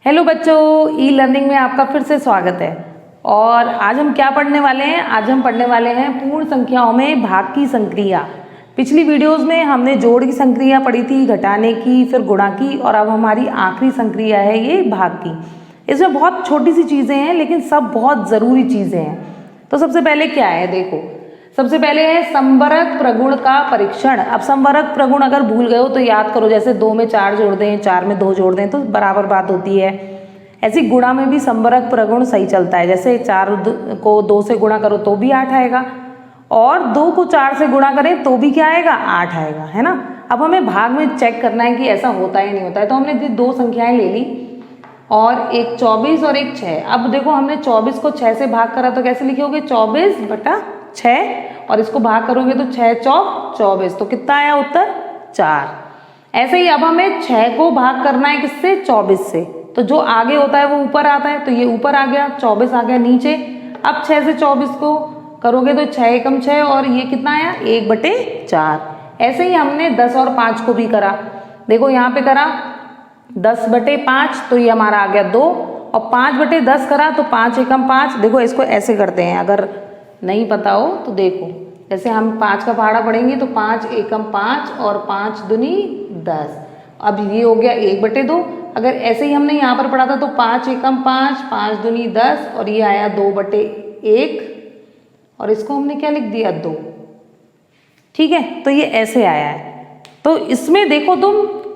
Hello बच्चों, e learning में आपका फिर से स्वागत है। और आज हम क्या पढ़ने वाले हैं? आज हम पढ़ने वाले हैं पूर्ण संख्याओं में भाग की संक्रिया। पिछली वीडियोस में हमने जोड़ की संक्रिया पढ़ी थी, घटाने की, फिर गुणा की, और अब हमारी आखिरी संक्रिया है ये भाग की। इसमें बहुत छोटी सी चीज़ें हैं लेकिन सब बहुत ज़रूरी चीज़ें हैं। तो सबसे पहले क्या है, देखो सबसे पहले है संवरक प्रगुण का परीक्षण। अब संवरक प्रगुण अगर भूल गए हो तो याद करो, जैसे 2 में 4 जोड़ दें, 4 में 2 जोड़ दें तो बराबर बात होती है। ऐसी गुणा में भी संवरक प्रगुण सही चलता है। जैसे 4 को 2 से गुणा करो तो भी 8 आएगा, और 2 को 4 से गुणा करें तो भी क्या आएगा, 8 आएगा, है ना। अब हमें भाग में चेक करना है कि ऐसा होता है नहीं होता है। तो हमने दो संख्याएं ले ली, और एक 24 और एक 6। अब देखो हमने 24 को 6 से भाग करा तो कैसे लिखोगे, 24/6, और इसको भाग करोगे तो 6 चौक 24, तो कितना आया उत्तर, 4। ऐसे ही अब हमें 6 को भाग करना है किससे, 24 से। तो जो आगे होता है वो ऊपर आता है, तो ये ऊपर आ गया, 24 आ गया नीचे। अब 6 से 24 को करोगे तो 6 एकम 6, और ये कितना आया, 1/4। ऐसे ही हमने 10 और 5 को भी करा। देखो यहाँ पे करा 10/5, तो ये हमारा आ गया 2, और 5/10 करा तो 5 एकम 5। देखो इसको ऐसे करते हैं, अगर नहीं पता हो तो देखो, जैसे हम 5 का पहाड़ा पढ़ेंगे तो 5 एकम 5 और 5 दूनी 10। अब ये हो गया 1/2। अगर ऐसे ही हमने यहाँ पर पढ़ा था तो 5 एकम 5, 5 दूनी 10, और ये आया 2/1, और इसको हमने क्या लिख दिया, 2। ठीक है, तो ये ऐसे आया है। तो इसमें देखो तुम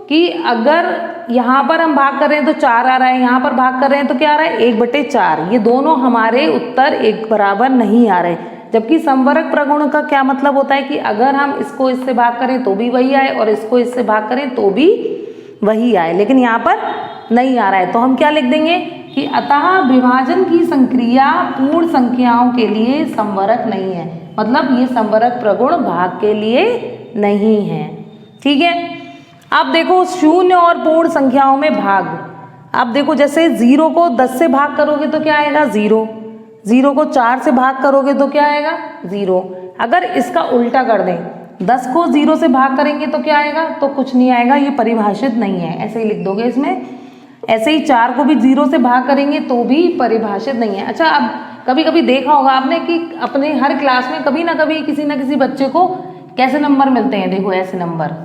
कि अगर यहाँ पर हम भाग कर रहे हैं तो 4 आ रहा है, यहाँ पर भाग कर रहे हैं तो क्या आ रहा है, 1/4। ये दोनों हमारे उत्तर एक बराबर नहीं आ रहे। जबकि संवरक प्रगुण का क्या मतलब होता है कि अगर हम इसको इससे भाग करें तो भी वही आए, और इसको इससे भाग करें तो भी वही आए, लेकिन यहाँ पर नहीं आ रहा है। तो हम क्या लिख देंगे कि अतः विभाजन की संक्रिया पूर्ण संख्याओं के लिए संवरक नहीं है। मतलब ये संवरक प्रगुण भाग के लिए नहीं है। ठीक है, अब देखो शून्य और पूर्ण संख्याओं में भाग। अब देखो जैसे 0 को 10 से भाग करोगे तो क्या आएगा, 0। 0 को 4 से भाग करोगे तो क्या आएगा, 0। अगर इसका उल्टा कर दें, 10 को 0 से भाग करेंगे तो क्या आएगा, तो कुछ नहीं आएगा, ये परिभाषित नहीं है, ऐसे ही लिख दोगे इसमें। ऐसे ही 4 को भी 0 से भाग करेंगे तो भी परिभाषित नहीं है। अच्छा, अब कभी कभी देखा होगा आपने कि अपने हर क्लास में कभी ना कभी किसी ना किसी बच्चे को कैसे नंबर मिलते हैं, देखो ऐसे नंबर।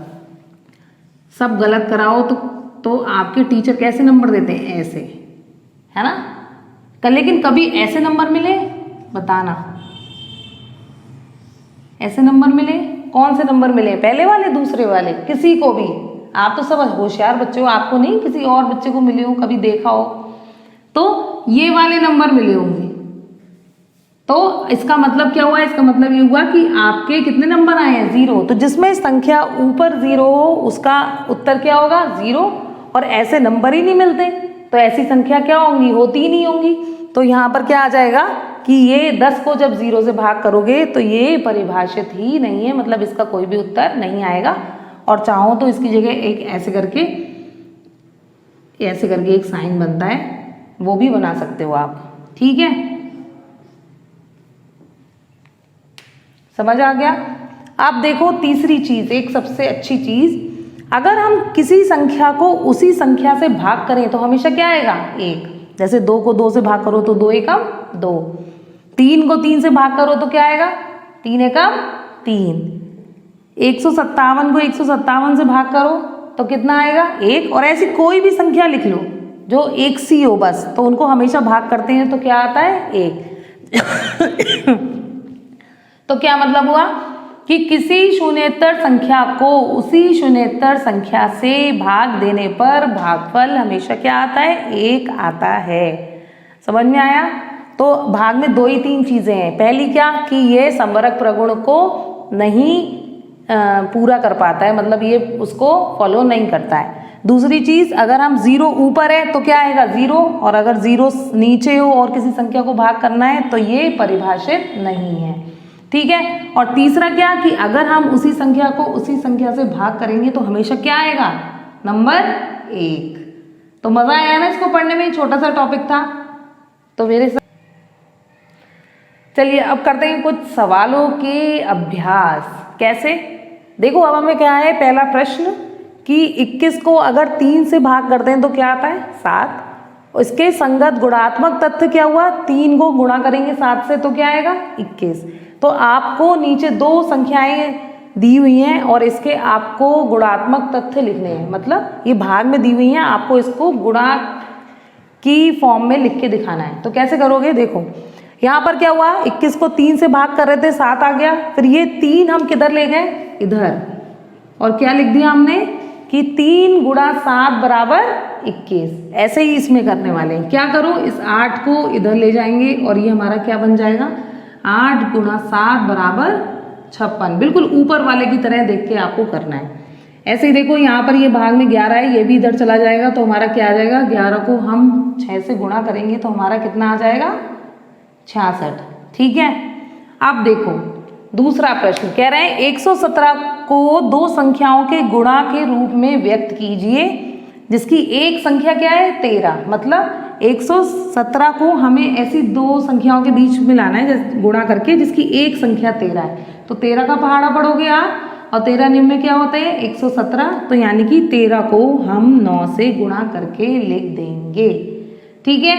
सब गलत कराओ तो आपके टीचर कैसे नंबर देते हैं, ऐसे, है ना। लेकिन कभी ऐसे नंबर मिले, बताना, ऐसे नंबर मिले, कौन से नंबर मिले, पहले वाले, दूसरे वाले, किसी को भी। आप तो सब होशियार बच्चे हो, आपको नहीं किसी और बच्चे को मिले हो, कभी देखा हो तो ये वाले नंबर मिले होंगे। तो इसका मतलब क्या हुआ, इसका मतलब ये हुआ कि आपके कितने नंबर आए हैं, 0। तो जिसमें संख्या ऊपर 0 हो उसका उत्तर क्या होगा, 0। और ऐसे नंबर ही नहीं मिलते तो ऐसी संख्या क्या होंगी, होती ही नहीं होंगी। तो यहाँ पर क्या आ जाएगा कि ये 10 को जब 0 से भाग करोगे तो ये परिभाषित ही नहीं है, मतलब इसका कोई भी उत्तर नहीं आएगा। और चाहो तो इसकी जगह एक ऐसे करके एक साइन बनता है, वो भी बना सकते हो आप। ठीक है, समझ आ गया। अब देखो तीसरी चीज, एक सबसे अच्छी चीज, अगर हम किसी संख्या को उसी संख्या से भाग करें तो हमेशा क्या आएगा, 1। जैसे 2 को 2 से भाग करो तो 2 एकम 2। 3 को 3 से भाग करो तो क्या आएगा, 3 एकम 3। 157 को 157 से भाग करो तो कितना आएगा, 1। और ऐसी कोई भी संख्या लिख लो जो एक सी हो बस, तो उनको हमेशा भाग करते हैं तो क्या आता है, 1। तो क्या मतलब हुआ कि किसी शून्येतर संख्या को उसी शून्येतर संख्या से भाग देने पर भागफल हमेशा क्या आता है, 1 आता है। समझ में आया। तो भाग में 2 ही 3 चीजें हैं। पहली क्या कि ये संवरक प्रगुण को नहीं पूरा कर पाता है, मतलब ये उसको फॉलो नहीं करता है। दूसरी चीज, अगर हम 0 ऊपर है तो क्या आएगा, 0, और अगर 0 नीचे हो और किसी संख्या को भाग करना है तो ये परिभाषित नहीं है। ठीक है, और तीसरा क्या कि अगर हम उसी संख्या को उसी संख्या से भाग करेंगे तो हमेशा क्या आएगा, नंबर 1। तो मजा आया ना इसको पढ़ने में, छोटा सा टॉपिक था। तो मेरे साथ चलिए अब करते हैं कुछ सवालों के अभ्यास। कैसे, देखो अब हमें क्या है, पहला प्रश्न कि 21 को अगर 3 से भाग करते हैं तो क्या आता है, 7। इसके संगत गुणात्मक तथ्य क्या हुआ, 3 को गुणा करेंगे 7 से तो क्या आएगा 21। तो आपको नीचे 2 संख्याएं दी हुई हैं और इसके आपको गुणात्मक तथ्य लिखने हैं, मतलब ये भाग में दी हुई हैं, आपको इसको गुणा की फॉर्म में लिख के दिखाना है। तो कैसे करोगे, देखो यहाँ पर क्या हुआ, 21 को 3 से भाग कर रहे थे 7 आ गया, फिर ये 3 हम किधर ले गए, इधर, और क्या लिख दिया हमने कि 3 गुणा 7 बराबर 21। ऐसे ही इसमें करने वाले हैं, क्या करो, इस 8 को इधर ले जाएंगे और ये हमारा क्या बन जाएगा, 8 गुणा 7 बराबर 56। बिल्कुल ऊपर वाले की तरह देख के आपको करना है। ऐसे ही देखो यहाँ पर ये भाग में 11 है, ये भी इधर चला जाएगा, तो हमारा क्या आ जाएगा, 11 को हम 6 से गुणा करेंगे तो हमारा कितना आ जाएगा, 66। ठीक है, अब देखो दूसरा प्रश्न कह रहे हैं 117 को 2 संख्याओं के गुणा के रूप में व्यक्त कीजिए जिसकी एक संख्या क्या है, 13। मतलब 117 को हमें ऐसी 2 संख्याओं के बीच में लाना है गुणा करके जिसकी एक संख्या 13 है। तो 13 का पहाड़ा पढ़ोगे आप, और 13 निम्न में क्या होता है 117, तो यानी कि 13 को हम 9 से गुणा करके लिख देंगे। ठीक है,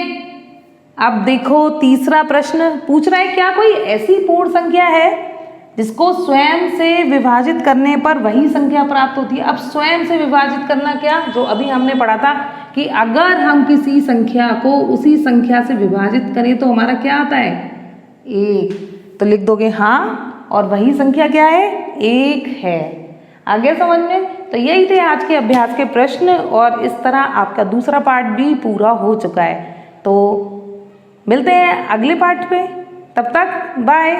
अब देखो तीसरा प्रश्न पूछ रहा है, क्या कोई ऐसी पूर्ण संख्या है जिसको स्वयं से विभाजित करने पर वही संख्या प्राप्त होती है। अब स्वयं से विभाजित करना क्या, जो अभी हमने पढ़ा था कि अगर हम किसी संख्या को उसी संख्या से विभाजित करें तो हमारा क्या आता है, 1। तो लिख दोगे हाँ, और वही संख्या क्या है, 1 है। आगे समझ में। तो यही थे आज के अभ्यास के प्रश्न, और इस तरह आपका दूसरा पार्ट भी पूरा हो चुका है। तो मिलते हैं अगले पार्ट पे, तब तक बाय।